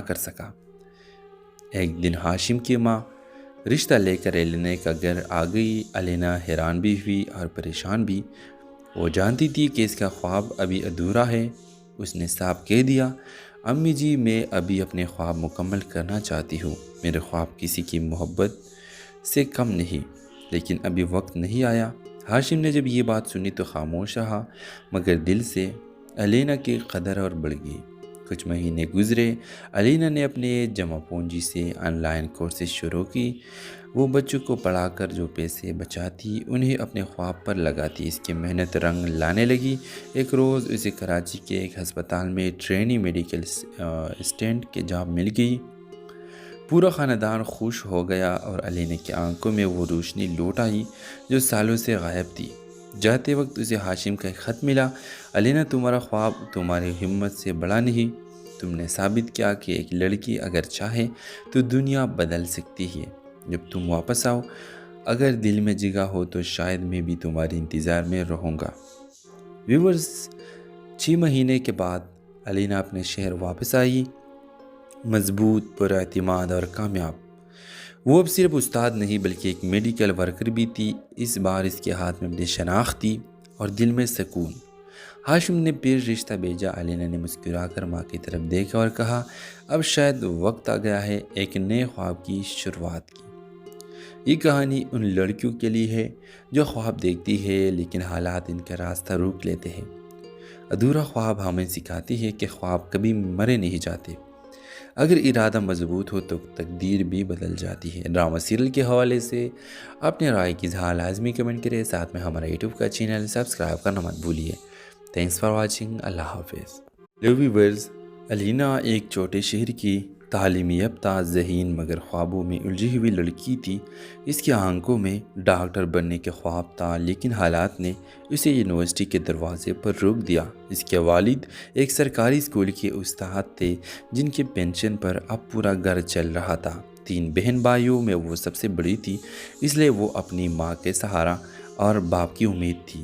کر سکا۔ ایک دن ہاشم کی ماں رشتہ لے کر الینا کا گھر آ گئی۔ الینا حیران بھی ہوئی اور پریشان بھی۔ وہ جانتی تھی کہ اس کا خواب ابھی ادھورا ہے۔ اس نے صاف کہہ دیا، امی جی میں ابھی اپنے خواب مکمل کرنا چاہتی ہوں۔ میرے خواب کسی کی محبت سے کم نہیں، لیکن ابھی وقت نہیں آیا۔ ہاشم نے جب یہ بات سنی تو خاموش رہا، مگر دل سے الینا کی قدر اور بڑھ گئی۔ کچھ مہینے گزرے۔ الینا نے اپنے جمع پونجی سے آن لائن کورسز شروع کی۔ وہ بچوں کو پڑھا کر جو پیسے بچاتی انہیں اپنے خواب پر لگاتی۔ اس کی محنت رنگ لانے لگی۔ ایک روز اسے کراچی کے ایک ہسپتال میں ٹرینی میڈیکل اسسٹنٹ کی جاب مل گئی۔ پورا خاندان خوش ہو گیا اور الینا کی آنکھوں میں وہ روشنی لوٹ آئی جو سالوں سے غائب تھی۔ جاتے وقت اسے ہاشم کا ایک خط ملا، الینا تمہارا خواب تمہاری ہمت سے بڑا نہیں۔ تم نے ثابت کیا کہ ایک لڑکی اگر چاہے تو دنیا بدل سکتی ہے۔ جب تم واپس آؤ، اگر دل میں جگہ ہو تو شاید میں بھی تمہارے انتظار میں رہوں گا۔ ویورز، 6 مہینے کے بعد الینا اپنے شہر واپس آئی، مضبوط، پر اعتماد اور کامیاب۔ وہ اب صرف استاد نہیں بلکہ ایک میڈیکل ورکر بھی تھی۔ اس بار اس کے ہاتھ میں اپنی شناخت تھی اور دل میں سکون۔ ہاشم نے پھر رشتہ بھیجا۔ الینا نے مسکرا کر ماں کی طرف دیکھا اور کہا، اب شاید وقت آ گیا ہے ایک نئے خواب کی شروعات کی۔ یہ کہانی ان لڑکیوں کے لیے ہے جو خواب دیکھتی ہے لیکن حالات ان کا راستہ روک لیتے ہیں۔ ادھورا خواب ہمیں سکھاتی ہے کہ خواب کبھی مرے نہیں جاتے، اگر ارادہ مضبوط ہو تو تقدیر بھی بدل جاتی ہے۔ ڈرامہ سیریل کے حوالے سے اپنے رائے کی اظہار لازمی کمنٹ کریں، ساتھ میں ہمارا یوٹیوب کا چینل سبسکرائب کرنا مت بھولیے۔ Thanks for watching. اللہ حافظ۔ ویورز، الینا ایک چھوٹے شہر کی تعلیم یافتہ، ذہین مگر خوابوں میں الجھی ہوئی لڑکی تھی۔ اس کی آنکھوں میں ڈاکٹر بننے کے خواب تھا، لیکن حالات نے اسے یونیورسٹی کے دروازے پر روک دیا۔ اس کے والد ایک سرکاری اسکول کے استاد تھے جن کے پینشن پر اب پورا گھر چل رہا تھا۔ 3 بہن بھائیوں میں وہ سب سے بڑی تھی، اس لیے وہ اپنی ماں کے سہارا اور باپ کی امید تھی۔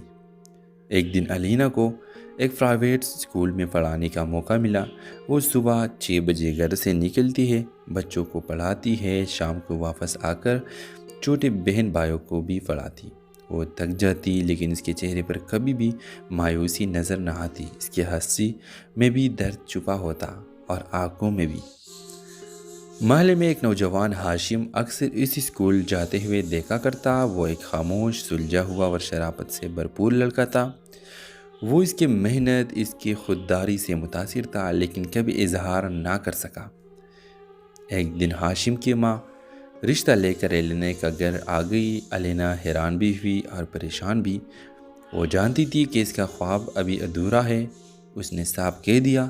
ایک دن الینا کو ایک پرائیویٹ اسکول میں پڑھانے کا موقع ملا۔ وہ صبح 6 بجے گھر سے نکلتی ہے، بچوں کو پڑھاتی ہے، شام کو واپس آ کر چھوٹے بہن بھائیوں کو بھی پڑھاتی۔ وہ تھک جاتی لیکن اس کے چہرے پر کبھی بھی مایوسی نظر نہ آتی۔ اس کی ہنسی میں بھی درد چھپا ہوتا اور آنکھوں میں بھی۔ محلے میں ایک نوجوان ہاشم اکثر اس اسکول جاتے ہوئے دیکھا کرتا۔ وہ ایک خاموش، سلجھا ہوا اور شرافت سے بھرپور لڑکا تھا۔ وہ اس کی محنت، اس کی خودداری سے متاثر تھا لیکن کبھی اظہار نہ کر سکا۔ ایک دن ہاشم کی ماں رشتہ لے کر الینا کا گھر آ گئی۔ الینا حیران بھی ہوئی اور پریشان بھی۔ وہ جانتی تھی کہ اس کا خواب ابھی ادھورا ہے۔ اس نے صاف کہہ دیا،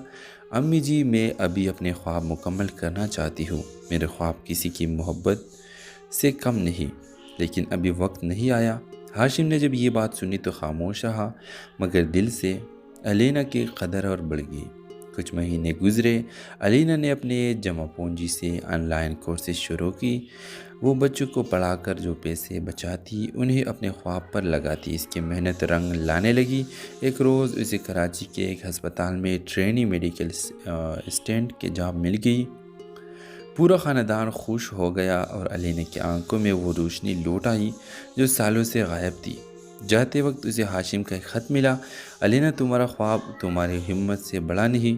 امی جی میں ابھی اپنے خواب مکمل کرنا چاہتی ہوں۔ میرے خواب کسی کی محبت سے کم نہیں، لیکن ابھی وقت نہیں آیا۔ ہاشم نے جب یہ بات سنی تو خاموش رہا، مگر دل سے الینا کی قدر اور بڑھ گئی۔ کچھ مہینے گزرے۔ الینا نے اپنے جمع پونجی سے آن لائن کورسز شروع کی۔ وہ بچوں کو پڑھا کر جو پیسے بچاتی انہیں اپنے خواب پر لگاتی۔ اس کی محنت رنگ لانے لگی۔ ایک روز اسے کراچی کے ایک ہسپتال میں ٹرینی میڈیکل اسسٹنٹ کی جاب مل گئی۔ پورا خاندان خوش ہو گیا اور الینا کی آنکھوں میں وہ روشنی لوٹ آئی جو سالوں سے غائب تھی۔ جاتے وقت اسے ہاشم کا ایک خط ملا، الینا تمہارا خواب تمہاری ہمت سے بڑا نہیں۔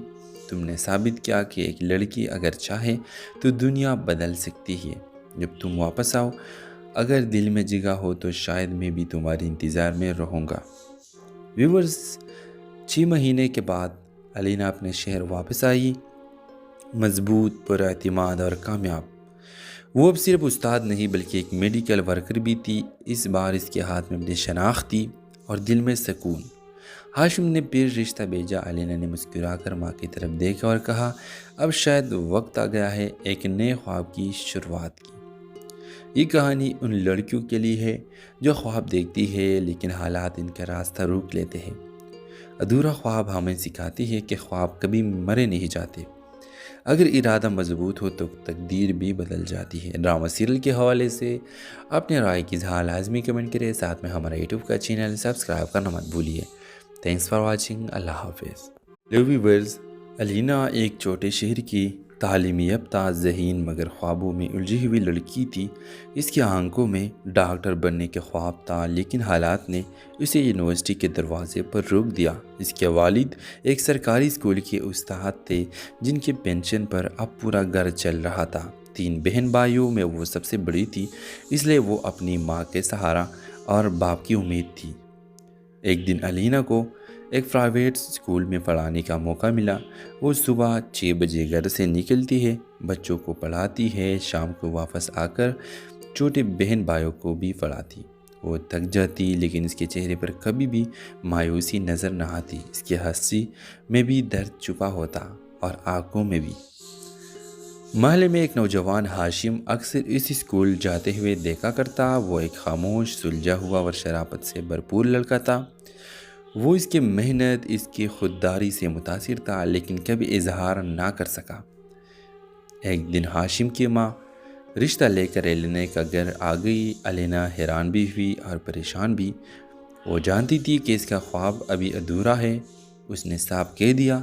تم نے ثابت کیا کہ ایک لڑکی اگر چاہے تو دنیا بدل سکتی ہے۔ جب تم واپس آؤ، اگر دل میں جگہ ہو تو شاید میں بھی تمہارے انتظار میں رہوں گا۔ ویورز، 6 مہینے کے بعد الینا اپنے شہر واپس آئی، مضبوط، پر اعتماد اور کامیاب۔ وہ اب صرف استاد نہیں بلکہ ایک میڈیکل ورکر بھی تھی۔ اس بار اس کے ہاتھ میں اپنی شناخت تھی اور دل میں سکون۔ ہاشم نے پھر رشتہ بھیجا۔ الینا نے مسکرا کر ماں کی طرف دیکھا اور کہا، اب شاید وقت آ گیا ہے ایک نئے خواب کی شروعات کی۔ یہ کہانی ان لڑکیوں کے لیے ہے جو خواب دیکھتی ہے لیکن حالات ان کا راستہ روک لیتے ہیں۔ ادھورا خواب ہمیں سکھاتی ہے کہ خواب کبھی مرے نہیں جاتے، اگر ارادہ مضبوط ہو تو تقدیر بھی بدل جاتی ہے۔ ڈرامہ سیریل کے حوالے سے اپنے رائے کی اظہار لازمی کمنٹ کریں، ساتھ میں ہمارا یوٹیوب کا چینل سبسکرائب کرنا مت بھولیے۔ Thanks for watching. اللہ حافظ۔ ویورز، الینا ایک چھوٹے شہر کی تعلیم یافتہ ذہین مگر خوابوں میں الجھی ہوئی لڑکی تھی۔ اس کی آنکھوں میں ڈاکٹر بننے کے خواب تھا، لیکن حالات نے اسے یونیورسٹی کے دروازے پر روک دیا۔ اس کے والد ایک سرکاری اسکول کے استاد تھے، جن کے پینشن پر اب پورا گھر چل رہا تھا۔ 3 بہن بھائیوں میں وہ سب سے بڑی تھی، اس لیے وہ اپنی ماں کے سہارا اور باپ کی امید تھی۔ ایک دن علینا کو ایک پرائیویٹ اسکول میں پڑھانے کا موقع ملا۔ وہ صبح 6 بجے گھر سے نکلتی ہے، بچوں کو پڑھاتی ہے، شام کو واپس آ کر چھوٹے بہن بھائیوں کو بھی پڑھاتی۔ وہ تھک جاتی، لیکن اس کے چہرے پر کبھی بھی مایوسی نظر نہ آتی۔ اس کی ہنسی میں بھی درد چھپا ہوتا اور آنکھوں میں بھی۔ محلے میں ایک نوجوان ہاشم اکثر اس اسکول جاتے ہوئے دیکھا کرتا۔ وہ ایک خاموش، سلجھا ہوا اور شرافت سے بھرپور لڑکا تھا۔ وہ اس کی محنت، اس کی خودداری سے متاثر تھا، لیکن کبھی اظہار نہ کر سکا۔ ایک دن ہاشم کی ماں رشتہ لے کر علینا کا گھر آ گئی۔ علینا حیران بھی ہوئی اور پریشان بھی۔ وہ جانتی تھی کہ اس کا خواب ابھی ادھورا ہے۔ اس نے صاف کہہ دیا،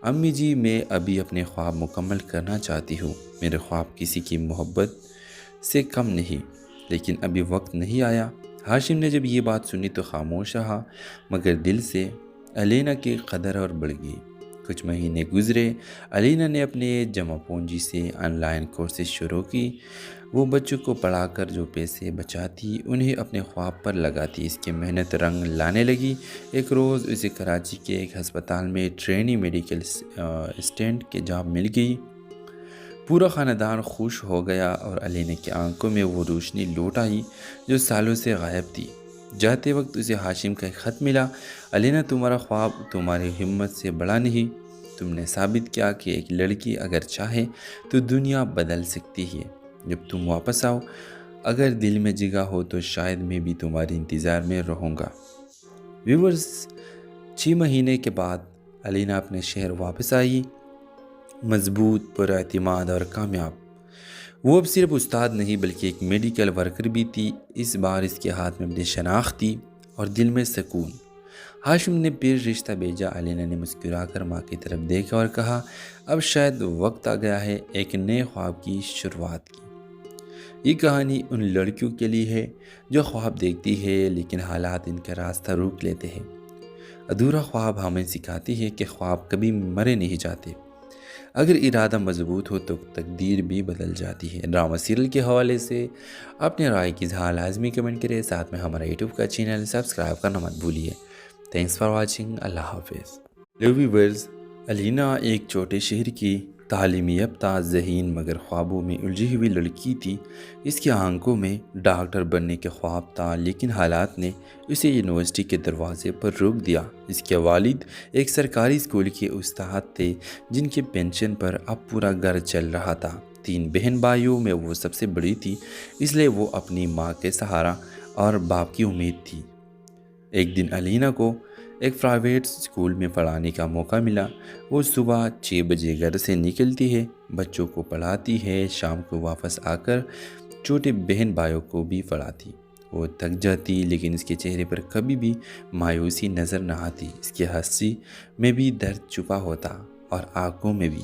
امی جی، میں ابھی اپنے خواب مکمل کرنا چاہتی ہوں۔ میرے خواب کسی کی محبت سے کم نہیں، لیکن ابھی وقت نہیں آیا۔ ہاشم نے جب یہ بات سنی تو خاموش رہا، مگر دل سے علینا کی قدر اور بڑھ گئی۔ کچھ مہینے گزرے۔ علینا نے اپنے جمع پونجی سے آن لائن کورسز شروع کی۔ وہ بچوں کو پڑھا کر جو پیسے بچاتی، انہیں اپنے خواب پر لگاتی۔ اس کی محنت رنگ لانے لگی۔ ایک روز اسے کراچی کے ایک ہسپتال میں ٹرینی میڈیکل اسسٹنٹ کی جاب مل گئی۔ پورا خاندان خوش ہو گیا اور علینا کی آنکھوں میں وہ روشنی لوٹ آئی جو سالوں سے غائب تھی۔ جاتے وقت اسے ہاشم کا ایک خط ملا، علینا، تمہارا خواب تمہاری ہمت سے بڑا نہیں۔ تم نے ثابت کیا کہ ایک لڑکی اگر چاہے تو دنیا بدل سکتی ہے۔ جب تم واپس آؤ، اگر دل میں جگہ ہو تو شاید میں بھی تمہاری انتظار میں رہوں گا۔ ویورز، 6 مہینے کے بعد علینا اپنے شہر واپس آئی، مضبوط، پر اعتماد اور کامیاب۔ وہ اب صرف استاد نہیں بلکہ ایک میڈیکل ورکر بھی تھی۔ اس بار اس کے ہاتھ میں اپنی شناخت تھی اور دل میں سکون۔ ہاشم نے پھر رشتہ بھیجا۔ علینا نے مسکرا کر ماں کی طرف دیکھا اور کہا، اب شاید وقت آ گیا ہے ایک نئے خواب کی شروعات کی۔ یہ کہانی ان لڑکیوں کے لیے ہے جو خواب دیکھتی ہے لیکن حالات ان کا راستہ روک لیتے ہیں۔ ادھورا خواب ہمیں سکھاتی ہے کہ خواب کبھی مرے نہیں جاتے، اگر ارادہ مضبوط ہو تو تقدیر بھی بدل جاتی ہے۔ ڈرامہ سیریل کے حوالے سے اپنے رائے کی اظہار لازمی کمنٹ کریں، ساتھ میں ہمارا یوٹیوب کا چینل سبسکرائب کرنا مت بھولیے۔ Thanks for watching. اللہ حافظ۔ ویورز، علینا ایک چھوٹے شہر کی تعلیم یافتہ ذہین مگر خوابوں میں الجھی ہوئی لڑکی تھی۔ اس کی آنکھوں میں ڈاکٹر بننے کے خواب تھا، لیکن حالات نے اسے یونیورسٹی کے دروازے پر روک دیا۔ اس کے والد ایک سرکاری اسکول کے استاد تھے، جن کے پینشن پر اب پورا گھر چل رہا تھا۔ 3 بہن بھائیوں میں وہ سب سے بڑی تھی، اس لیے وہ اپنی ماں کے سہارا اور باپ کی امید تھی۔ ایک دن علینا کو ایک پرائیویٹ اسکول میں پڑھانے کا موقع ملا۔ وہ صبح 6 بجے گھر سے نکلتی ہے، بچوں کو پڑھاتی ہے، شام کو واپس آ کر چھوٹے بہن بھائیوں کو بھی پڑھاتی۔ وہ تھک جاتی، لیکن اس کے چہرے پر کبھی بھی مایوسی نظر نہ آتی۔ اس کی ہنسی میں بھی درد چھپا ہوتا اور آنکھوں میں بھی۔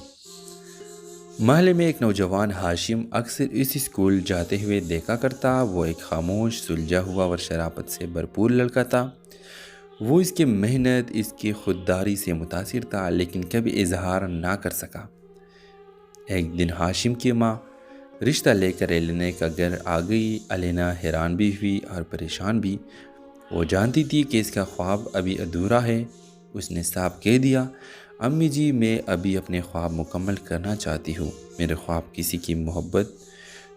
محلے میں ایک نوجوان ہاشم اکثر اس اسکول جاتے ہوئے دیکھا کرتا۔ وہ ایک خاموش، سلجھا ہوا اور شرافت سے بھرپور لڑکا تھا۔ وہ اس کی محنت، اس کی خودداری سے متاثر تھا، لیکن کبھی اظہار نہ کر سکا۔ ایک دن ہاشم کی ماں رشتہ لے کر علینا کا گھر آ گئی۔ علینا حیران بھی ہوئی اور پریشان بھی۔ وہ جانتی تھی کہ اس کا خواب ابھی ادھورا ہے۔ اس نے صاف کہہ دیا، امی جی، میں ابھی اپنے خواب مکمل کرنا چاہتی ہوں۔ میرے خواب کسی کی محبت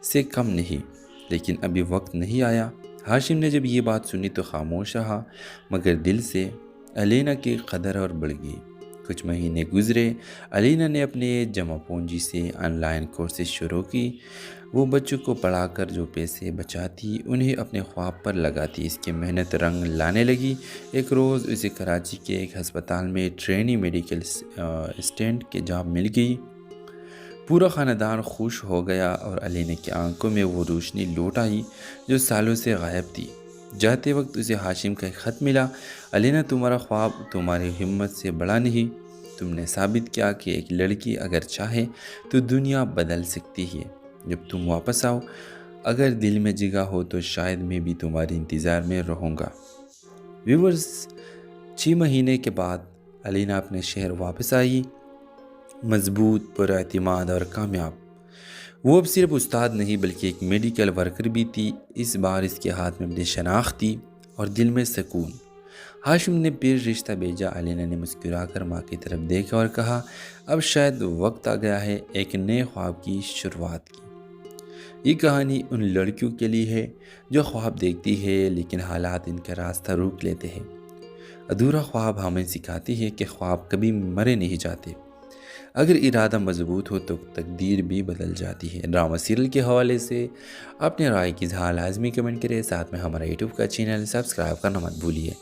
سے کم نہیں، لیکن ابھی وقت نہیں آیا۔ ہاشم نے جب یہ بات سنی تو خاموش رہا، مگر دل سے علینا کی قدر اور بڑھ گئی۔ کچھ مہینے گزرے۔ علینا نے اپنے جمع پونجی سے آن لائن کورسز شروع کی۔ وہ بچوں کو پڑھا کر جو پیسے بچاتی، انہیں اپنے خواب پر لگاتی۔ اس کی محنت رنگ لانے لگی۔ ایک روز اسے کراچی کے ایک ہسپتال میں ٹرینی میڈیکل اسسٹنٹ کی جاب مل گئی۔ پورا خاندان خوش ہو گیا اور علینا کی آنکھوں میں وہ روشنی لوٹ آئی جو سالوں سے غائب تھی۔ جاتے وقت اسے ہاشم کا ایک خط ملا، علینا، تمہارا خواب تمہاری ہمت سے بڑا نہیں۔ تم نے ثابت کیا کہ ایک لڑکی اگر چاہے تو دنیا بدل سکتی ہے۔ جب تم واپس آؤ، اگر دل میں جگہ ہو تو شاید میں بھی تمہاری انتظار میں رہوں گا۔ ویورز، 6 مہینے کے بعد علینا اپنے شہر واپس آئی، مضبوط، پر اعتماد اور کامیاب۔ وہ اب صرف استاد نہیں بلکہ ایک میڈیکل ورکر بھی تھی۔ اس بار اس کے ہاتھ میں اپنی شناخت تھی اور دل میں سکون۔ ہاشم نے پھر رشتہ بھیجا۔ علینا نے مسکرا کر ماں کی طرف دیکھا اور کہا، اب شاید وقت آ گیا ہے ایک نئے خواب کی شروعات کی۔ یہ کہانی ان لڑکیوں کے لیے ہے جو خواب دیکھتی ہے لیکن حالات ان کا راستہ روک لیتے ہیں۔ ادھورا خواب ہمیں سکھاتی ہے کہ خواب کبھی مرے نہیں جاتے، اگر ارادہ مضبوط ہو تو تقدیر بھی بدل جاتی ہے۔ ڈرامہ سیریل کے حوالے سے اپنے رائے کی اظہار لازمی کمنٹ کریں، ساتھ میں ہمارا یوٹیوب کا چینل سبسکرائب کرنا مت بھولیے۔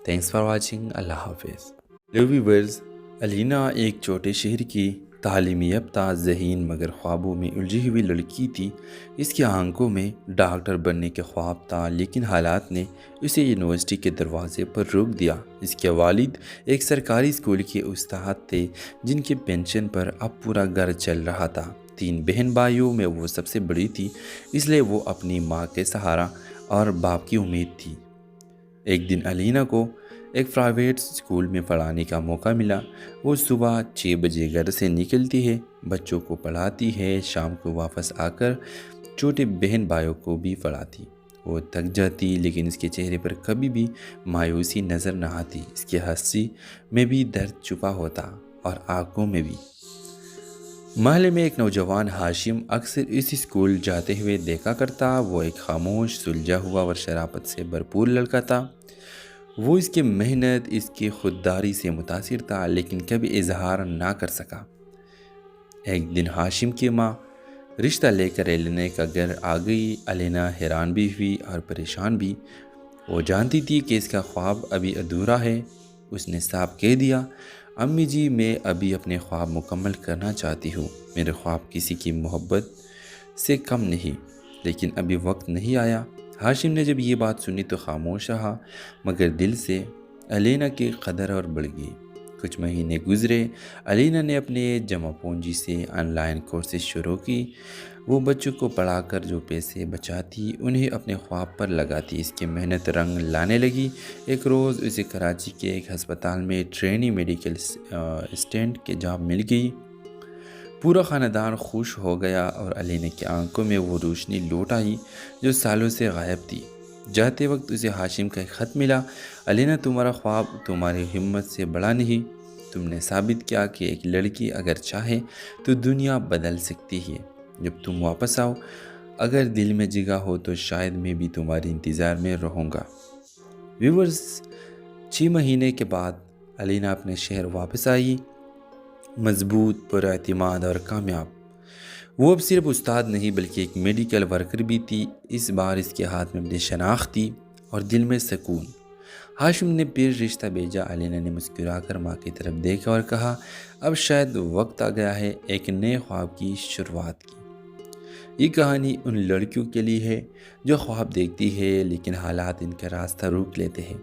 Thanks for watching. اللہ حافظ۔ ویورز، علینا ایک چھوٹے شہر کی تعلیمی یافتہ، ذہین مگر خوابوں میں الجھی ہوئی لڑکی تھی۔ اس کی آنکھوں میں ڈاکٹر بننے کے خواب تھا، لیکن حالات نے اسے یونیورسٹی کے دروازے پر روک دیا۔ اس کے والد ایک سرکاری اسکول کے استاد تھے جن کے پینشن پر اب پورا گھر چل رہا تھا۔ 3 بہن بھائیوں میں وہ سب سے بڑی تھی، اس لیے وہ اپنی ماں کے سہارا اور باپ کی امید تھی۔ ایک دن علینا کو ایک پرائیویٹ اسکول میں پڑھانے کا موقع ملا۔ وہ صبح 6 بجے گھر سے نکلتی ہے، بچوں کو پڑھاتی ہے، شام کو واپس آ کر چھوٹے بہن بھائیوں کو بھی پڑھاتی۔ وہ تھک جاتی لیکن اس کے چہرے پر کبھی بھی مایوسی نظر نہ آتی۔ اس کی ہنسی میں بھی درد چھپا ہوتا اور آنکھوں میں بھی۔ محلے میں ایک نوجوان ہاشم اکثر اس اسکول جاتے ہوئے دیکھا کرتا۔ وہ ایک خاموش، سلجھا ہوا اور شرافت سے بھرپور لڑکا تھا۔ وہ اس کی محنت، اس کی خودداری سے متاثر تھا لیکن کبھی اظہار نہ کر سکا۔ ایک دن ہاشم کی ماں رشتہ لے کر علینا کا گھر آ گئی۔ علینا حیران بھی ہوئی اور پریشان بھی۔ وہ جانتی تھی کہ اس کا خواب ابھی ادھورا ہے۔ اس نے صاف کہہ دیا، امی جی، میں ابھی اپنے خواب مکمل کرنا چاہتی ہوں۔ میرے خواب کسی کی محبت سے کم نہیں، لیکن ابھی وقت نہیں آیا۔ ہاشم نے جب یہ بات سنی تو خاموش رہا، مگر دل سے علینا کی قدر اور بڑھ گئی۔ کچھ مہینے گزرے۔ علینا نے اپنے جمع پونجی سے آن لائن کورسز شروع کی۔ وہ بچوں کو پڑھا کر جو پیسے بچاتی انہیں اپنے خواب پر لگاتی۔ اس کی محنت رنگ لانے لگی۔ ایک روز اسے کراچی کے ایک ہسپتال میں ٹرینی میڈیکل اسسٹنٹ کی جاب مل گئی۔ پورا خاندان خوش ہو گیا اور علینا کی آنکھوں میں وہ روشنی لوٹ آئی جو سالوں سے غائب تھی۔ جاتے وقت اسے ہاشم کا ایک خط ملا، علینا، تمہارا خواب تمہاری ہمت سے بڑا نہیں۔ تم نے ثابت کیا کہ ایک لڑکی اگر چاہے تو دنیا بدل سکتی ہے۔ جب تم واپس آؤ، اگر دل میں جگہ ہو تو شاید میں بھی تمہاری انتظار میں رہوں گا۔ ویورز، 6 مہینے کے بعد علینا اپنے شہر واپس آئی، مضبوط، پر اعتماد اور کامیاب۔ وہ اب صرف استاد نہیں بلکہ ایک میڈیکل ورکر بھی تھی۔ اس بار اس کے ہاتھ میں اپنی شناخت تھی اور دل میں سکون۔ ہاشم نے پھر رشتہ بھیجا۔ علینا نے مسکرا کر ماں کی طرف دیکھا اور کہا، اب شاید وقت آ گیا ہے ایک نئے خواب کی شروعات کی۔ یہ کہانی ان لڑکیوں کے لیے ہے جو خواب دیکھتی ہے لیکن حالات ان کا راستہ روک لیتے ہیں۔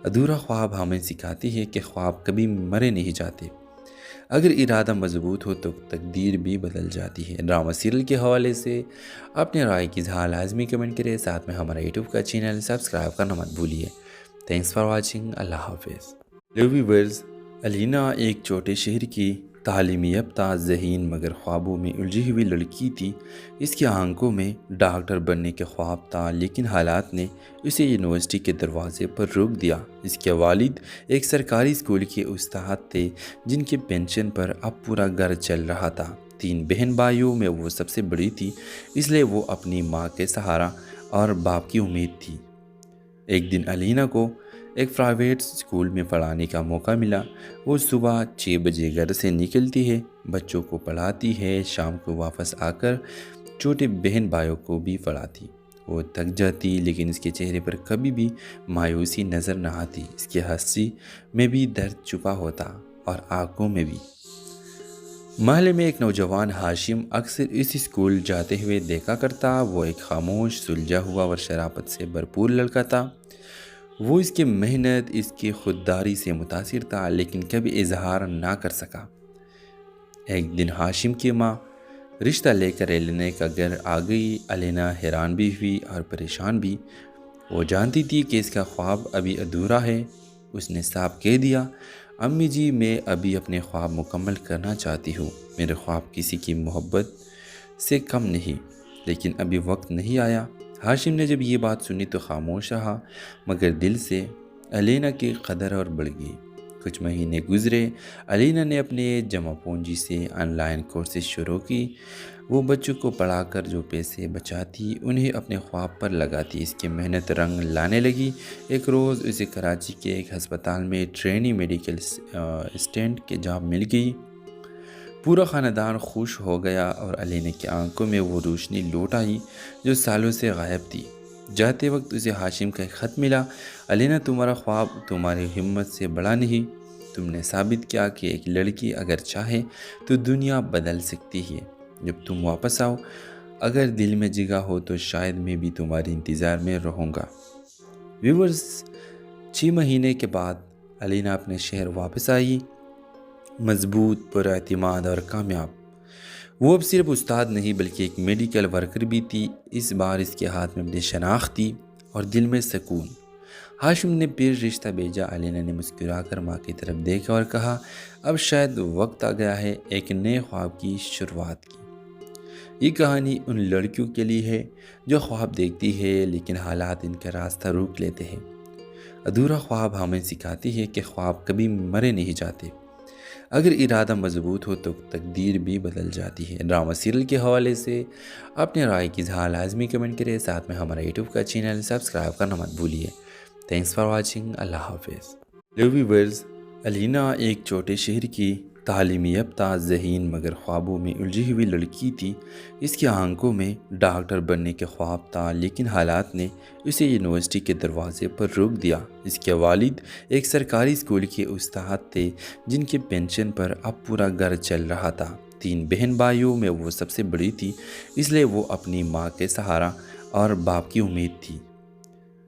ادھورا خواب ہمیں سکھاتی ہے کہ خواب کبھی مرے نہیں جاتے، اگر ارادہ مضبوط ہو تو تقدیر بھی بدل جاتی ہے۔ ڈرامہ سیریل کے حوالے سے اپنے رائے کی اظہار لازمی کمنٹ کریں، ساتھ میں ہمارا یوٹیوب کا چینل سبسکرائب کرنا مت بھولیے۔ Thanks for watching. اللہ حافظ۔ ویورز، علینا ایک چھوٹے شہر کی تعلیمی یافتہ، ذہین مگر خوابوں میں الجھی ہوئی لڑکی تھی۔ اس کی آنکھوں میں ڈاکٹر بننے کے خواب تھا، لیکن حالات نے اسے یونیورسٹی کے دروازے پر روک دیا۔ اس کے والد ایک سرکاری اسکول کے استاد تھے جن کے پینشن پر اب پورا گھر چل رہا تھا۔ 3 بہن بھائیوں میں وہ سب سے بڑی تھی، اس لیے وہ اپنی ماں کے سہارا اور باپ کی امید تھی۔ ایک دن علینا کو ایک پرائیویٹ اسکول میں پڑھانے کا موقع ملا۔ وہ صبح 6 بجے گھر سے نکلتی ہے، بچوں کو پڑھاتی ہے، شام کو واپس آ کر چھوٹے بہن بھائیوں کو بھی پڑھاتی۔ وہ تھک جاتی لیکن اس کے چہرے پر کبھی بھی مایوسی نظر نہ آتی۔ اس کی ہنسی میں بھی درد چھپا ہوتا اور آنکھوں میں بھی۔ محلے میں ایک نوجوان ہاشم اکثر اس اسکول جاتے ہوئے دیکھا کرتا۔ وہ ایک خاموش، سلجھا ہوا اور شرافت سے بھرپور لڑکا تھا۔ وہ اس کی محنت، اس کی خودداری سے متاثر تھا لیکن کبھی اظہار نہ کر سکا۔ ایک دن ہاشم کی ماں رشتہ لے کر الینا کا گھر آ گئی۔ الینا حیران بھی ہوئی اور پریشان بھی۔ وہ جانتی تھی کہ اس کا خواب ابھی ادھورا ہے۔ اس نے صاف کہہ دیا، امی جی میں ابھی اپنے خواب مکمل کرنا چاہتی ہوں۔ میرے خواب کسی کی محبت سے کم نہیں، لیکن ابھی وقت نہیں آیا۔ ہاشم نے جب یہ بات سنی تو خاموش رہا، مگر دل سے الینا کی قدر اور بڑھ گئی۔ کچھ مہینے گزرے۔ الینا نے اپنے جمع پونجی سے آن لائن کورسز شروع کی۔ وہ بچوں کو پڑھا کر جو پیسے بچاتی انہیں اپنے خواب پر لگاتی۔ اس کی محنت رنگ لانے لگی۔ ایک روز اسے کراچی کے ایک ہسپتال میں ٹرینی میڈیکل اسسٹنٹ کی جاب مل گئی۔ پورا خاندان خوش ہو گیا اور الینا کی آنکھوں میں وہ روشنی لوٹ آئی جو سالوں سے غائب تھی۔ جاتے وقت اسے ہاشم کا ایک خط ملا، الینا تمہارا خواب تمہاری ہمت سے بڑا نہیں۔ تم نے ثابت کیا کہ ایک لڑکی اگر چاہے تو دنیا بدل سکتی ہے۔ جب تم واپس آؤ، اگر دل میں جگہ ہو تو شاید میں بھی تمہارے انتظار میں رہوں گا۔ ویورز، 6 مہینے کے بعد الینا اپنے شہر واپس آئی، مضبوط، پر اعتماد اور کامیاب۔ وہ اب صرف استاد نہیں بلکہ ایک میڈیکل ورکر بھی تھی۔ اس بار اس کے ہاتھ میں اپنی شناخت تھی اور دل میں سکون۔ ہاشم نے پھر رشتہ بھیجا۔ الینا نے مسکرا کر ماں کی طرف دیکھا اور کہا، اب شاید وقت آ گیا ہے ایک نئے خواب کی شروعات کی۔ یہ کہانی ان لڑکیوں کے لیے ہے جو خواب دیکھتی ہے لیکن حالات ان کا راستہ روک لیتے ہیں۔ ادھورا خواب ہمیں سکھاتی ہے کہ خواب کبھی مرے نہیں جاتے۔ اگر ارادہ مضبوط ہو تو تقدیر بھی بدل جاتی ہے۔ ڈرامہ سیریل کے حوالے سے اپنے رائے کی اظہار لازمی کمنٹ کریں، ساتھ میں ہمارا یوٹیوب کا چینل سبسکرائب کرنا مت بھولیے۔ Thanks for watching. اللہ حافظ۔ ہیلو ویورز، الینا ایک چھوٹے شہر کی تعلیمی یافتہ، ذہین مگر خوابوں میں الجھی ہوئی لڑکی تھی۔ اس کی آنکھوں میں ڈاکٹر بننے کے خواب تھا لیکن حالات نے اسے یونیورسٹی کے دروازے پر روک دیا۔ اس کے والد ایک سرکاری اسکول کے استاد تھے جن کے پینشن پر اب پورا گھر چل رہا تھا۔ 3 بہن بھائیوں میں وہ سب سے بڑی تھی، اس لیے وہ اپنی ماں کے سہارا اور باپ کی امید تھی۔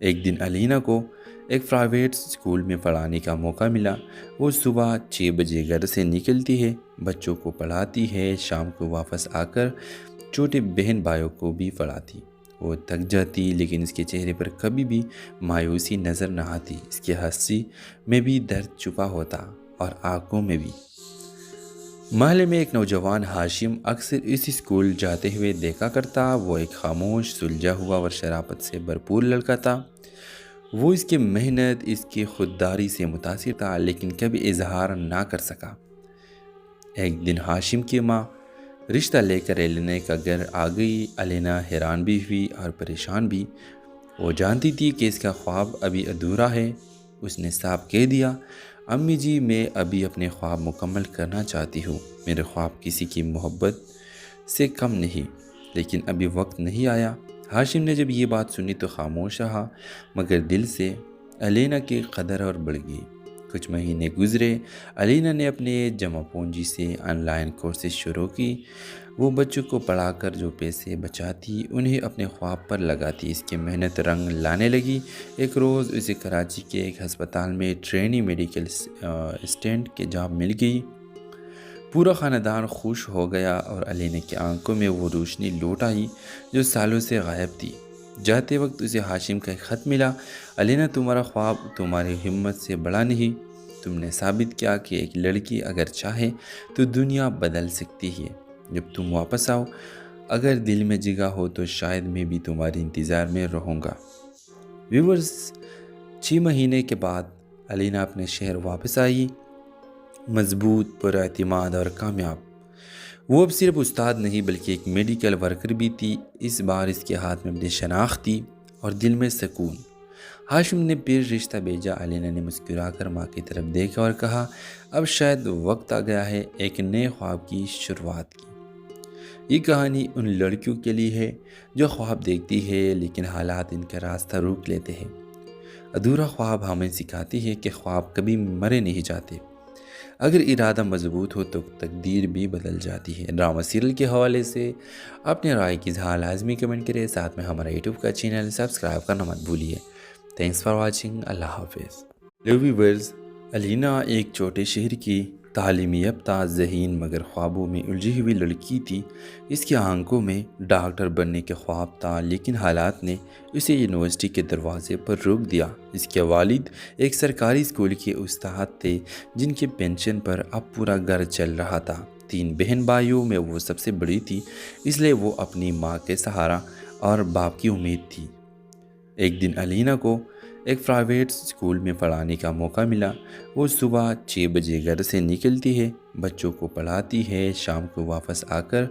ایک دن الینا کو ایک پرائیویٹ اسکول میں پڑھانے کا موقع ملا۔ وہ صبح 6 بجے گھر سے نکلتی ہے، بچوں کو پڑھاتی ہے، شام کو واپس آ کر چھوٹے بہن بھائیوں کو بھی پڑھاتی۔ وہ تھک جاتی لیکن اس کے چہرے پر کبھی بھی مایوسی نظر نہ آتی۔ اس کی ہنسی میں بھی درد چھپا ہوتا اور آنکھوں میں بھی۔ محلے میں ایک نوجوان ہاشم اکثر اس اسکول جاتے ہوئے دیکھا کرتا۔ وہ ایک خاموش، سلجھا ہوا اور شرافت سے بھرپور لڑکا تھا۔ وہ اس کی محنت، اس کی خودداری سے متاثر تھا لیکن کبھی اظہار نہ کر سکا۔ ایک دن ہاشم کی ماں رشتہ لے کر الینا کا گھر آ گئی۔ الینا حیران بھی ہوئی اور پریشان بھی۔ وہ جانتی تھی کہ اس کا خواب ابھی ادھورا ہے۔ اس نے صاف کہہ دیا، امی جی میں ابھی اپنے خواب مکمل کرنا چاہتی ہوں۔ میرے خواب کسی کی محبت سے کم نہیں، لیکن ابھی وقت نہیں آیا۔ ہاشم نے جب یہ بات سنی تو خاموش رہا، مگر دل سے الینا کی قدر اور بڑھ گئی۔ کچھ مہینے گزرے۔ الینا نے اپنے جمع پونجی سے آن لائن کورسز شروع کی۔ وہ بچوں کو پڑھا کر جو پیسے بچاتی انہیں اپنے خواب پر لگاتی۔ اس کی محنت رنگ لانے لگی۔ ایک روز اسے کراچی کے ایک ہسپتال میں ٹرینی میڈیکل اسسٹنٹ کی جاب مل گئی۔ پورا خاندان خوش ہو گیا اور الینا کی آنکھوں میں وہ روشنی لوٹ آئی جو سالوں سے غائب تھی۔ جاتے وقت اسے ہاشم کا ایک خط ملا، الینا تمہارا خواب تمہاری ہمت سے بڑا نہیں۔ تم نے ثابت کیا کہ ایک لڑکی اگر چاہے تو دنیا بدل سکتی ہے۔ جب تم واپس آؤ، اگر دل میں جگہ ہو تو شاید میں بھی تمہارے انتظار میں رہوں گا۔ ویورز، 6 مہینے کے بعد الینا اپنے شہر واپس آئی، مضبوط، پر اعتماد اور کامیاب۔ وہ اب صرف استاد نہیں بلکہ ایک میڈیکل ورکر بھی تھی۔ اس بار اس کے ہاتھ میں اپنی شناخت تھی اور دل میں سکون۔ ہاشم نے پھر رشتہ بھیجا۔ الینا نے مسکرا کر ماں کی طرف دیکھا اور کہا، اب شاید وقت آ گیا ہے ایک نئے خواب کی شروعات کی۔ یہ کہانی ان لڑکیوں کے لیے ہے جو خواب دیکھتی ہے لیکن حالات ان کا راستہ روک لیتے ہیں۔ ادھورا خواب ہمیں سکھاتی ہے کہ خواب کبھی مرے نہیں جاتے۔ اگر ارادہ مضبوط ہو تو تقدیر بھی بدل جاتی ہے۔ ڈرامہ سیریل کے حوالے سے اپنے رائے کی اظہار لازمی کمنٹ کریں، ساتھ میں ہمارا یوٹیوب کا چینل سبسکرائب کرنا مت بھولیے۔ Thanks for watching. اللہ حافظ. ہیلو ویورز، علینا ایک چھوٹے شہر کی تعلیمی یافتہ ذہین مگر خوابوں میں الجھی ہوئی لڑکی تھی. اس کی آنکھوں میں ڈاکٹر بننے کے خواب تھا، لیکن حالات نے اسے یونیورسٹی کے دروازے پر روک دیا. اس کے والد ایک سرکاری اسکول کے استاد تھے جن کے پینشن پر اب پورا گھر چل رہا تھا. 3 بہن بھائیوں میں وہ سب سے بڑی تھی، اس لیے وہ اپنی ماں کے سہارا اور باپ کی امید تھی. ایک دن علینا کو ایک پرائیویٹ اسکول میں پڑھانے کا موقع ملا. وہ صبح 6 بجے گھر سے نکلتی ہے، بچوں کو پڑھاتی ہے، شام کو واپس آ کر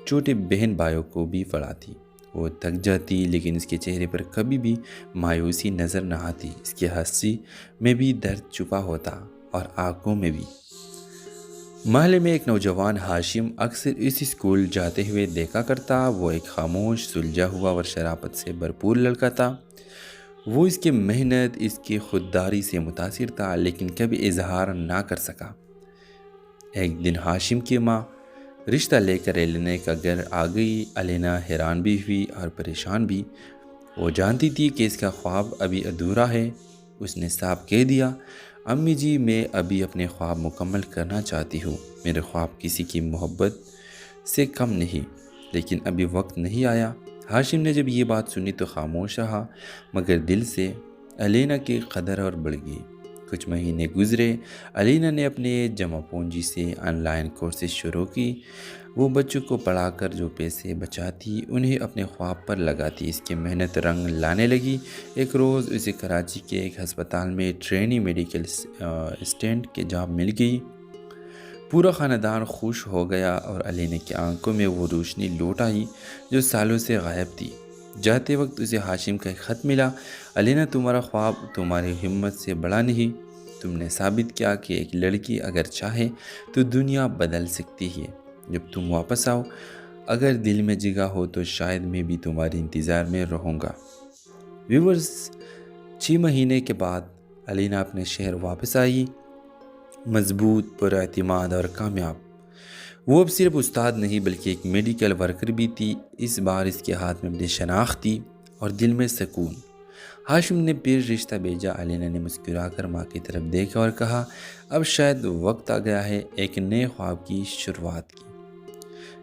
چھوٹے بہن بھائیوں کو بھی پڑھاتی. وہ تھک جاتی، لیکن اس کے چہرے پر کبھی بھی مایوسی نظر نہ آتی. اس کی ہنسی میں بھی درد چھپا ہوتا اور آنکھوں میں بھی. محلے میں ایک نوجوان ہاشم اکثر اس اسکول جاتے ہوئے دیکھا کرتا. وہ ایک خاموش، سلجھا ہوا اور شرافت سے بھرپور لڑکا تھا. وہ اس کی محنت، اس کی خودداری سے متاثر تھا، لیکن کبھی اظہار نہ کر سکا. ایک دن ہاشم کی ماں رشتہ لے کر علینا کا گھر آ گئی. علینا حیران بھی ہوئی اور پریشان بھی. وہ جانتی تھی کہ اس کا خواب ابھی ادھورا ہے. اس نے صاف کہہ دیا، امی جی، میں ابھی اپنے خواب مکمل کرنا چاہتی ہوں. میرے خواب کسی کی محبت سے کم نہیں، لیکن ابھی وقت نہیں آیا. ہاشم نے جب یہ بات سنی تو خاموش رہا، مگر دل سے علینا کی قدر اور بڑھ گئی. کچھ مہینے گزرے. علینا نے اپنے جمع پونجی سے آن لائن کورسز شروع کی. وہ بچوں کو پڑھا کر جو پیسے بچاتی انہیں اپنے خواب پر لگاتی. اس کی محنت رنگ لانے لگی. ایک روز اسے کراچی کے ایک ہسپتال میں ٹرینی میڈیکل اسسٹنٹ کی جاب مل گئی. پورا خاندان خوش ہو گیا اور علینا کی آنکھوں میں وہ روشنی لوٹ آئی جو سالوں سے غائب تھی. جاتے وقت اسے ہاشم کا ایک خط ملا. علینا، تمہارا خواب تمہاری ہمت سے بڑا نہیں. تم نے ثابت کیا کہ ایک لڑکی اگر چاہے تو دنیا بدل سکتی ہے. جب تم واپس آؤ، اگر دل میں جگہ ہو تو شاید میں بھی تمہارے انتظار میں رہوں گا. ویورز، 6 مہینے کے بعد علینا اپنے شہر واپس آئی، مضبوط، پر اعتماد اور کامیاب. وہ اب صرف استاد نہیں بلکہ ایک میڈیکل ورکر بھی تھی. اس بار اس کے ہاتھ میں اپنی شناخت تھی اور دل میں سکون. ہاشم نے پھر رشتہ بھیجا. علینا نے مسکرا کر ماں کی طرف دیکھا اور کہا، اب شاید وقت آ گیا ہے ایک نئے خواب کی شروعات کی.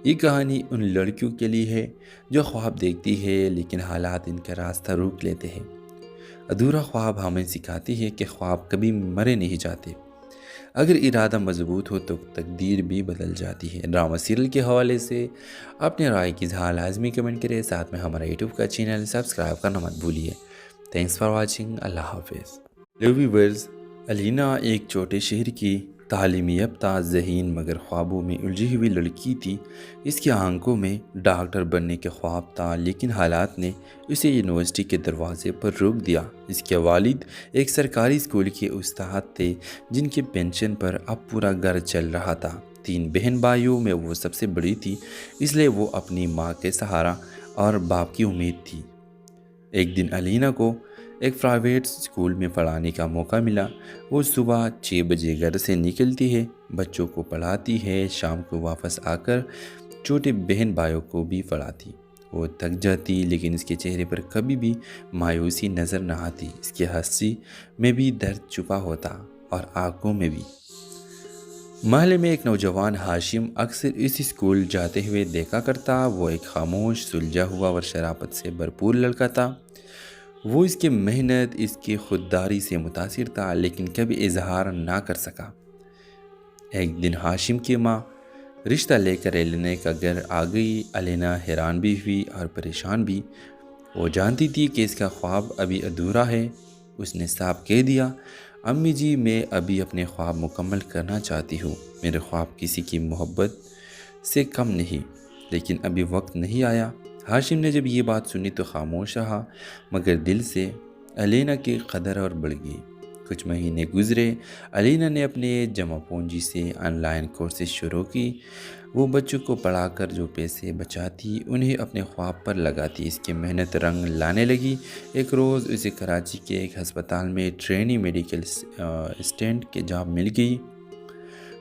یہ کہانی ان لڑکیوں کے لیے ہے جو خواب دیکھتی ہے لیکن حالات ان کا راستہ روک لیتے ہیں. ادھورا خواب ہمیں سکھاتی ہے کہ خواب کبھی مرے نہیں جاتے. اگر ارادہ مضبوط ہو تو تقدیر بھی بدل جاتی ہے. ڈرامہ سیریل کے حوالے سے اپنے رائے کی اظہار لازمی کمنٹ کریں. ساتھ میں ہمارا یوٹیوب کا چینل سبسکرائب کرنا مت بھولیے. Thanks for watching. اللہ حافظ. ہیلو ویورز، علینا ایک چھوٹے شہر کی تعلیمی یافتہ ذہین مگر خوابوں میں الجھی ہوئی لڑکی تھی. اس کی آنکھوں میں ڈاکٹر بننے کے خواب تھا، لیکن حالات نے اسے یونیورسٹی کے دروازے پر روک دیا. اس کے والد ایک سرکاری اسکول کے استاد تھے جن کے پینشن پر اب پورا گھر چل رہا تھا. 3 بہن بھائیوں میں وہ سب سے بڑی تھی، اس لیے وہ اپنی ماں کے سہارا اور باپ کی امید تھی. ایک دن علینا کو ایک پرائیویٹ اسکول میں پڑھانے کا موقع ملا. وہ صبح 6 بجے گھر سے نکلتی ہے، بچوں کو پڑھاتی ہے، شام کو واپس آ کر چھوٹے بہن بھائیوں کو بھی پڑھاتی. وہ تھک جاتی، لیکن اس کے چہرے پر کبھی بھی مایوسی نظر نہ آتی. اس کی ہنسی میں بھی درد چھپا ہوتا اور آنکھوں میں بھی. محلے میں ایک نوجوان ہاشم اکثر اس اسکول جاتے ہوئے دیکھا کرتا. وہ ایک خاموش، سلجھا ہوا اور شرافت سے بھرپور لڑکا تھا. وہ اس کی محنت، اس کی خودداری سے متاثر تھا، لیکن کبھی اظہار نہ کر سکا. ایک دن ہاشم کی ماں رشتہ لے کر علینا کا گھر آ گئی. علینا حیران بھی ہوئی اور پریشان بھی. وہ جانتی تھی کہ اس کا خواب ابھی ادھورا ہے. اس نے صاف کہہ دیا، امی جی، میں ابھی اپنے خواب مکمل کرنا چاہتی ہوں. میرے خواب کسی کی محبت سے کم نہیں، لیکن ابھی وقت نہیں آیا. ہاشم نے جب یہ بات سنی تو خاموش رہا، مگر دل سے علینا کی قدر اور بڑھ گئی. کچھ مہینے گزرے. علینا نے اپنے جمع پونجی سے آن لائن کورسز شروع کی. وہ بچوں کو پڑھا کر جو پیسے بچاتی انہیں اپنے خواب پر لگاتی. اس کی محنت رنگ لانے لگی. ایک روز اسے کراچی کے ایک ہسپتال میں ٹرینی میڈیکل اسسٹنٹ کی جاب مل گئی.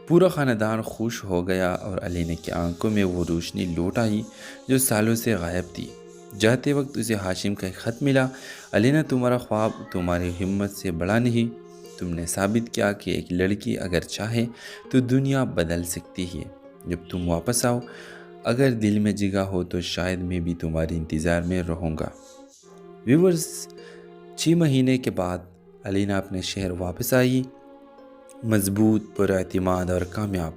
پورا خاندان خوش ہو گیا اور علینا کی آنکھوں میں وہ روشنی لوٹ آئی جو سالوں سے غائب تھی. جاتے وقت اسے ہاشم کا ایک خط ملا: علینا، تمہارا خواب تمہاری ہمت سے بڑا نہیں، تم نے ثابت کیا کہ ایک لڑکی اگر چاہے تو دنیا بدل سکتی ہے۔ جب تم واپس آؤ، اگر دل میں جگہ ہو تو شاید میں بھی تمہارے انتظار میں رہوں گا۔ ویورز، 6 مہینے کے بعد علینا اپنے شہر واپس آئی، مضبوط، پر اعتماد اور کامیاب۔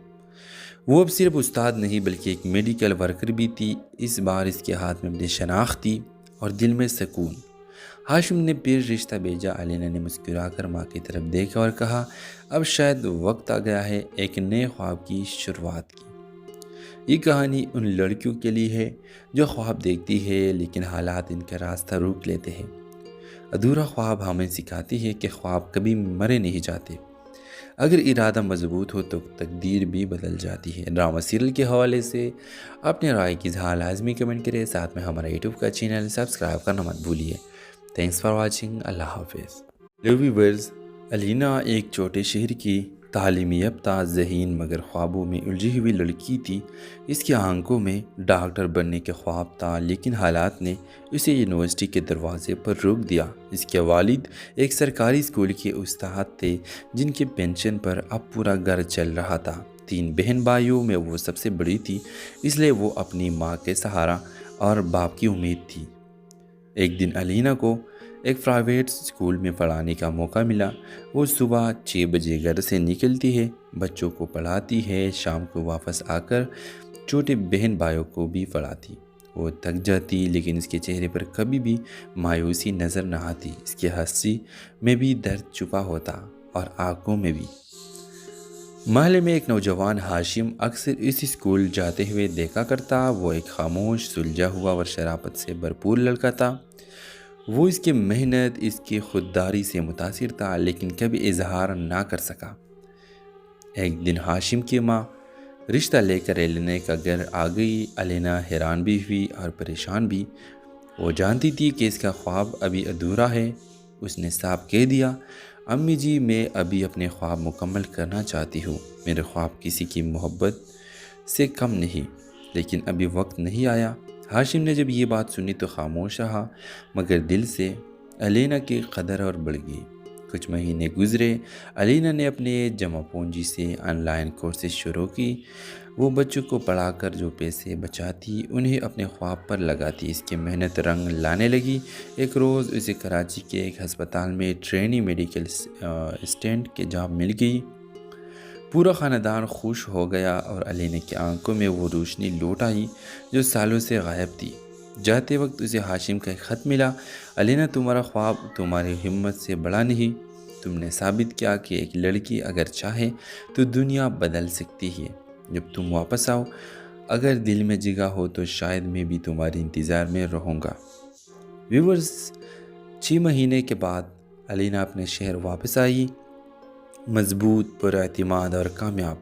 وہ اب صرف استاد نہیں بلکہ ایک میڈیکل ورکر بھی تھی۔ اس بار اس کے ہاتھ میں اپنی شناخت تھی اور دل میں سکون۔ ہاشم نے پھر رشتہ بھیجا۔ علینا نے مسکرا کر ماں کی طرف دیکھا اور کہا: اب شاید وقت آ گیا ہے ایک نئے خواب کی شروعات کی۔ یہ کہانی ان لڑکیوں کے لیے ہے جو خواب دیکھتی ہے لیکن حالات ان کا راستہ روک لیتے ہیں۔ ادھورا خواب ہمیں سکھاتی ہے کہ خواب کبھی مرے نہیں جاتے، اگر ارادہ مضبوط ہو تو تقدیر بھی بدل جاتی ہے۔ ڈرامہ سیریل کے حوالے سے اپنے رائے کی اظہار لازمی کمنٹ کریں، ساتھ میں ہمارا یوٹیوب کا چینل سبسکرائب کرنا مت بھولیے۔ Thanks for watching. اللہ حافظ۔ ہیلو ویورز، علینا ایک چھوٹے شہر کی تعلیمی یافتہ، ذہین مگر خوابوں میں الجھی ہوئی لڑکی تھی۔ اس کی آنکھوں میں ڈاکٹر بننے کے خواب تھا، لیکن حالات نے اسے یونیورسٹی کے دروازے پر روک دیا۔ اس کے والد ایک سرکاری اسکول کے استاد تھے جن کے پینشن پر اب پورا گھر چل رہا تھا۔ 3 بہن بھائیوں میں وہ سب سے بڑی تھی، اس لیے وہ اپنی ماں کے سہارا اور باپ کی امید تھی۔ ایک دن علینا کو ایک پرائیویٹ اسکول میں پڑھانے کا موقع ملا۔ وہ صبح 6 بجے گھر سے نکلتی ہے، بچوں کو پڑھاتی ہے، شام کو واپس آ کر چھوٹے بہن بھائیوں کو بھی پڑھاتی۔ وہ تھک جاتی لیکن اس کے چہرے پر کبھی بھی مایوسی نظر نہ آتی۔ اس کی ہنسی میں بھی درد چھپا ہوتا اور آنکھوں میں بھی۔ محلے میں ایک نوجوان ہاشم اکثر اس اسکول جاتے ہوئے دیکھا کرتا۔ وہ ایک خاموش، سلجھا ہوا اور شرافت سے بھرپور لڑکا تھا۔ وہ اس کی محنت، اس کی خودداری سے متاثر تھا لیکن کبھی اظہار نہ کر سکا۔ ایک دن ہاشم کی ماں رشتہ لے کر علینا کا گھر آ گئی۔ علینا حیران بھی ہوئی اور پریشان بھی۔ وہ جانتی تھی کہ اس کا خواب ابھی ادھورا ہے۔ اس نے صاف کہہ دیا: امی جی، میں ابھی اپنے خواب مکمل کرنا چاہتی ہوں۔ میرے خواب کسی کی محبت سے کم نہیں، لیکن ابھی وقت نہیں آیا۔ ہاشم نے جب یہ بات سنی تو خاموش رہا، مگر دل سے علینا کی قدر اور بڑھ گئی۔ کچھ مہینے گزرے۔ علینا نے اپنے جمع پونجی سے آن لائن کورسز شروع کی۔ وہ بچوں کو پڑھا کر جو پیسے بچاتی انہیں اپنے خواب پر لگاتی۔ اس کی محنت رنگ لانے لگی۔ ایک روز اسے کراچی کے ایک ہسپتال میں ٹرینی میڈیکل اسسٹنٹ کی جاب مل گئی۔ پورا خاندان خوش ہو گیا اور علینا کی آنکھوں میں وہ روشنی لوٹ آئی جو سالوں سے غائب تھی۔ جاتے وقت اسے ہاشم کا ایک خط ملا: علینا، تمہارا خواب تمہاری ہمت سے بڑا نہیں، تم نے ثابت کیا کہ ایک لڑکی اگر چاہے تو دنیا بدل سکتی ہے۔ جب تم واپس آؤ، اگر دل میں جگہ ہو تو شاید میں بھی تمہارے انتظار میں رہوں گا۔ ویورز، 6 مہینے کے بعد علینا اپنے شہر واپس آئی، مضبوط، پر اعتماد اور کامیاب۔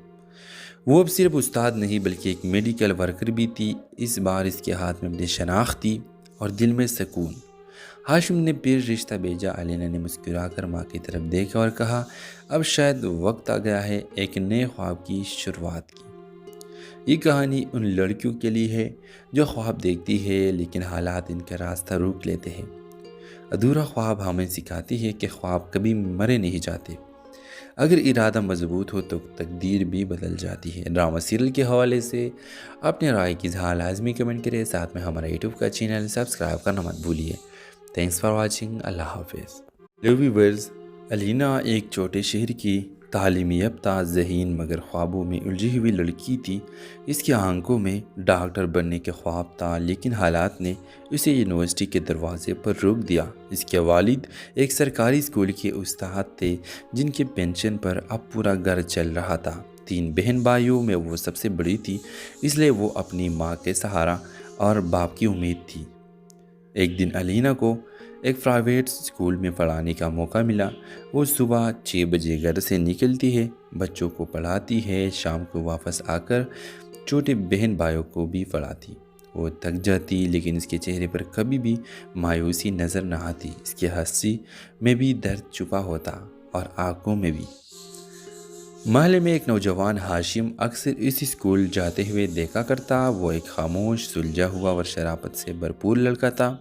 وہ اب صرف استاد نہیں بلکہ ایک میڈیکل ورکر بھی تھی۔ اس بار اس کے ہاتھ میں اپنی شناخت تھی اور دل میں سکون۔ ہاشم نے پھر رشتہ بھیجا۔ علینا نے مسکرا کر ماں کی طرف دیکھا اور کہا: اب شاید وقت آ گیا ہے ایک نئے خواب کی شروعات کی۔ یہ کہانی ان لڑکیوں کے لیے ہے جو خواب دیکھتی ہے لیکن حالات ان کا راستہ روک لیتے ہیں۔ ادھورا خواب ہمیں سکھاتی ہے کہ خواب کبھی مرے نہیں جاتے، اگر ارادہ مضبوط ہو تو تقدیر بھی بدل جاتی ہے۔ ڈرامہ سیریل کے حوالے سے اپنے رائے کی اظہار لازمی کمنٹ کریں، ساتھ میں ہمارا یوٹیوب کا چینل سبسکرائب کرنا مت بھولیے۔ Thanks for watching. اللہ حافظ۔ ہیلو ویورز، علینا ایک چھوٹے شہر کی تعلیمی یافتہ، ذہین مگر خوابوں میں الجھی ہوئی لڑکی تھی۔ اس کی آنکھوں میں ڈاکٹر بننے کے خواب تھا، لیکن حالات نے اسے یونیورسٹی کے دروازے پر روک دیا۔ اس کے والد ایک سرکاری اسکول کے استاد تھے جن کے پینشن پر اب پورا گھر چل رہا تھا۔ 3 بہن بھائیوں میں وہ سب سے بڑی تھی، اس لیے وہ اپنی ماں کے سہارا اور باپ کی امید تھی۔ ایک دن علینا کو ایک پرائیویٹ اسکول میں پڑھانے کا موقع ملا۔ وہ صبح 6 بجے گھر سے نکلتی ہے، بچوں کو پڑھاتی ہے، شام کو واپس آ کر چھوٹے بہن بھائیوں کو بھی پڑھاتی۔ وہ تھک جاتی لیکن اس کے چہرے پر کبھی بھی مایوسی نظر نہ آتی۔ اس کی ہنسی میں بھی درد چھپا ہوتا اور آنکھوں میں بھی۔ محلے میں ایک نوجوان ہاشم اکثر اس اسکول جاتے ہوئے دیکھا کرتا۔ وہ ایک خاموش، سلجھا ہوا اور شرافت سے بھرپور لڑکا تھا۔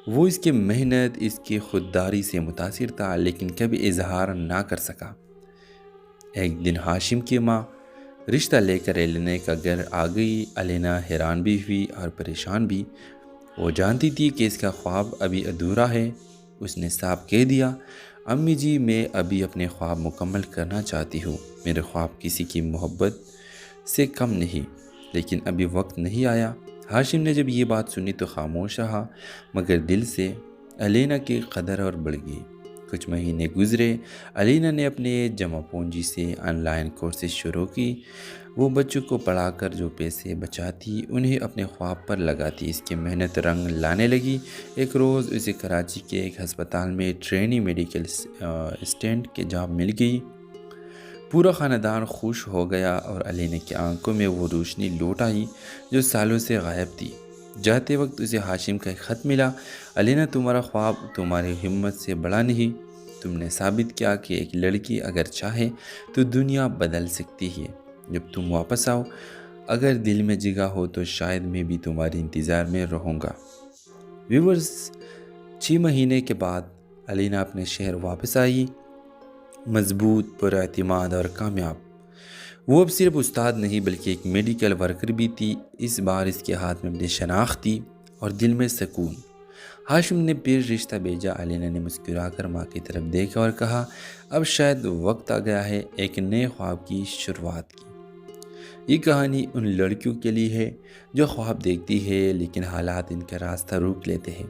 وہ اس کی محنت، اس کی خودداری سے متاثر تھا، لیکن کبھی اظہار نہ کر سکا۔ ایک دن ہاشم کی ماں رشتہ لے کر ایلینا کا گھر آ گئی۔ ایلینا حیران بھی ہوئی اور پریشان بھی۔ وہ جانتی تھی کہ اس کا خواب ابھی ادھورا ہے۔ اس نے صاف کہہ دیا، امی جی، میں ابھی اپنے خواب مکمل کرنا چاہتی ہوں۔ میرے خواب کسی کی محبت سے کم نہیں، لیکن ابھی وقت نہیں آیا۔ ہاشم نے جب یہ بات سنی تو خاموش رہا، مگر دل سے ایلینا کی قدر اور بڑھ گئی۔ کچھ مہینے گزرے۔ ایلینا نے اپنے جمع پونجی سے آن لائن کورسز شروع کی۔ وہ بچوں کو پڑھا کر جو پیسے بچاتی انہیں اپنے خواب پر لگاتی۔ اس کی محنت رنگ لانے لگی۔ ایک روز اسے کراچی کے ایک ہسپتال میں ٹرینی میڈیکل اسسٹنٹ کی جاب مل گئی۔ پورا خاندان خوش ہو گیا اور ایلینا کی آنکھوں میں وہ روشنی لوٹ آئی جو سالوں سے غائب تھی۔ جاتے وقت اسے ہاشم کا ایک خط ملا، ایلینا، تمہارا خواب تمہاری ہمت سے بڑا نہیں۔ تم نے ثابت کیا کہ ایک لڑکی اگر چاہے تو دنیا بدل سکتی ہے۔ جب تم واپس آؤ، اگر دل میں جگہ ہو تو شاید میں بھی تمہارے انتظار میں رہوں گا۔ ویورز، 6 مہینے کے بعد ایلینا اپنے شہر واپس آئی، مضبوط، پر اعتماد اور کامیاب۔ وہ اب صرف استاد نہیں بلکہ ایک میڈیکل ورکر بھی تھی۔ اس بار اس کے ہاتھ میں اپنی شناخت تھی اور دل میں سکون۔ ہاشم نے پھر رشتہ بھیجا۔ ایلینا نے مسکرا کر ماں کی طرف دیکھا اور کہا، اب شاید وقت آ گیا ہے ایک نئے خواب کی شروعات کی۔ یہ کہانی ان لڑکیوں کے لیے ہے جو خواب دیکھتی ہے لیکن حالات ان کا راستہ روک لیتے ہیں۔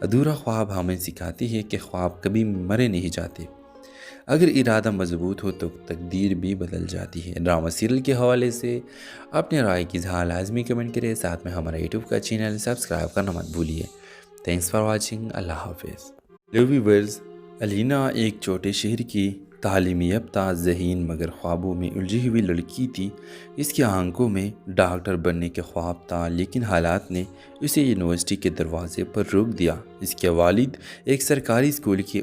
ادھورا خواب ہمیں سکھاتی ہے کہ خواب کبھی مرے نہیں جاتے۔ اگر ارادہ مضبوط ہو تو تقدیر بھی بدل جاتی ہے۔ ڈرامہ سیریل کے حوالے سے اپنے رائے کی اظہار لازمی کمنٹ کریں، ساتھ میں ہمارا یوٹیوب کا چینل سبسکرائب کرنا مت بھولیے۔ Thanks for watching. اللہ حافظ۔ ہیلو ویورز، ایلینا ایک چھوٹے شہر کی تعلیمی یافتہ، ذہین مگر خوابوں میں الجھی ہوئی لڑکی تھی۔ اس کی آنکھوں میں ڈاکٹر بننے کے خواب تھا، لیکن حالات نے اسے یونیورسٹی کے دروازے پر روک دیا۔ اس کے والد ایک سرکاری اسکول کے